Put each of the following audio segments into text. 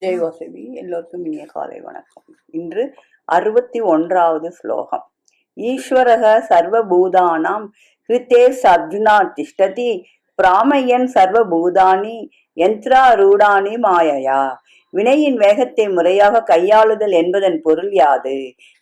ஜெய் வாசவி. எல்லோருக்கும் இனிய காலை வணக்கம். இன்று 61வது ஸ்லோகம். ஈஸ்வரக சர்வபூதானாம் ஹிருத்தே அர்ஜுனா திஷ்டதி பிராமயன் சர்வபூதானி யந்திராரூடானி மாயையா. வினையின் வேகத்தை முறையாக கையாளுதல் என்பதன் பொருள் யாது?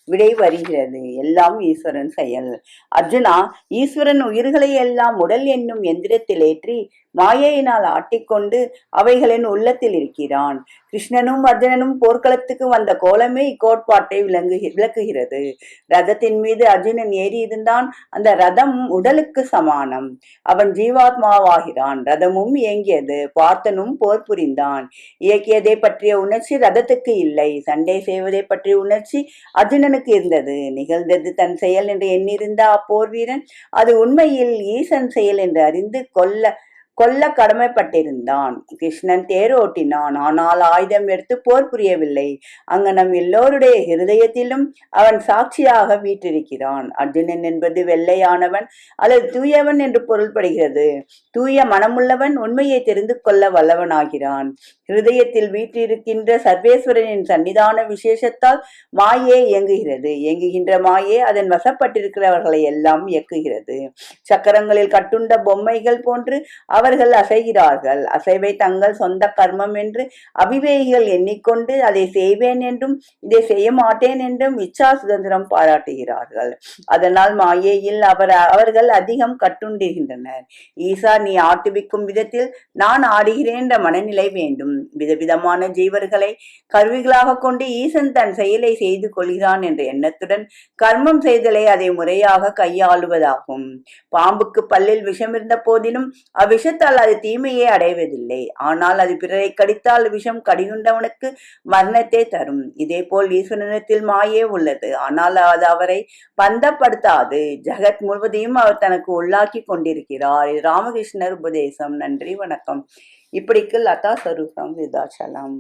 விடை வருகிறது. எல்லாம் ஈஸ்வரன் செயல். அர்ஜுனா, ஈஸ்வரன் உயிர்களை எல்லாம் உடல் என்னும் எந்திரத்தில் ஏற்றி மாயையினால் ஆட்டிக்கொண்டு அவைகளின் உள்ளத்தில் இருக்கிறான். கிருஷ்ணனும் அர்ஜுனனும் போர்க்களத்துக்கு வந்த கோலமே இக்கோட்பாட்டை விளக்குகிறது. ரதத்தின் மீது அர்ஜுனன் ஏறி இருந்தான். அந்த ரதம் உடலுக்கு சமானம். அவன் ஜீவாத்மாவாகிறான். ரதமும் இயங்கியது. பார்த்தனும் போர் புரிந்தான். இயக்கியதை பற்றிய உணர்ச்சி ரதத்துக்கு இல்லை. சண்டை செய்வதை பற்றிய உணர்ச்சி அர்ஜுனனுக்கு இருந்தது. நிகழ்ந்தது தன் செயல் என்று எண்ணிருந்த அப்போர் வீரன் அது உண்மையில் ஈசன் செயல் என்று அறிந்து கொல்ல கடமைப்பட்டிருந்தான். கிருஷ்ணன் தேரோட்டினான். ஆனால் ஆயுதம் எடுத்து போர் புரியவில்லை. அங்கு நம் எல்லோருடைய ஹிருதயத்திலும் அவன் சாட்சியாக வீற்றிருக்கிறான். அர்ஜுனன் என்பது வெள்ளையானவன் அல்லது தூயவன் என்று பொருள்படுகிறது. தூய மனமுள்ளவன் உண்மையை தெரிந்து கொள்ள வல்லவனாகிறான். ஹிருதயத்தில் வீற்றிருக்கின்ற சர்வேஸ்வரனின் சன்னிதான விசேஷத்தால் மாயே இயங்குகிறது. இயங்குகின்ற மாயே அதன் வசப்பட்டிருக்கிறவர்களை எல்லாம் இயக்குகிறது. சக்கரங்களில் கட்டுண்ட பொம்மைகள் போன்று அவர்கள் அசைகிறார்கள். அசைவை தங்கள் சொந்த கர்மம் என்று அபிவேகிகள் எண்ணிக்கொண்டு அதை செய்வேன் என்றும் இதை செய்ய மாட்டேன் என்றும் இச்சா சுதந்திரம் பாராட்டுகிறார்கள். அதனால் மாயையில் அவர்கள் அதிகம் கட்டுண்டிருக்கின்றனர். ஈசா, நீ ஆட்டுவிக்கும் விதத்தில் நான் ஆடுகிறேன் என்ற மனநிலை வேண்டும். விதவிதமான ஜீவர்களை கருவிகளாக கொண்டு ஈசன் தன் செயலை செய்து கொள்கிறான் என்ற எண்ணத்துடன் கர்மம் செய்தலை அதை முறையாக கையாளுவதாகும். பாம்புக்கு பல்லில் விஷம் இருந்த போதிலும் அவ்விஷத்தால் அது தீமையை அடைவதில்லை. ஆனால் அது பிறரை கடித்தால் விஷம் கடியுண்டவனுக்கு மரணத்தை தரும். இதே போல் ஈஸ்வரனத்தில் மாயே உள்ளது. ஆனால் அது அவரை பந்தப்படுத்தாது. ஜகத் முழுவதையும் அவர் தனக்கு உள்ளாக்கி கொண்டிருக்கிறார். ராமகிருஷ்ணர் உபதேசம். நன்றி, வணக்கம். இப்படிக்கு லதா ஸ்வரூபம் விருதாச்சலம்.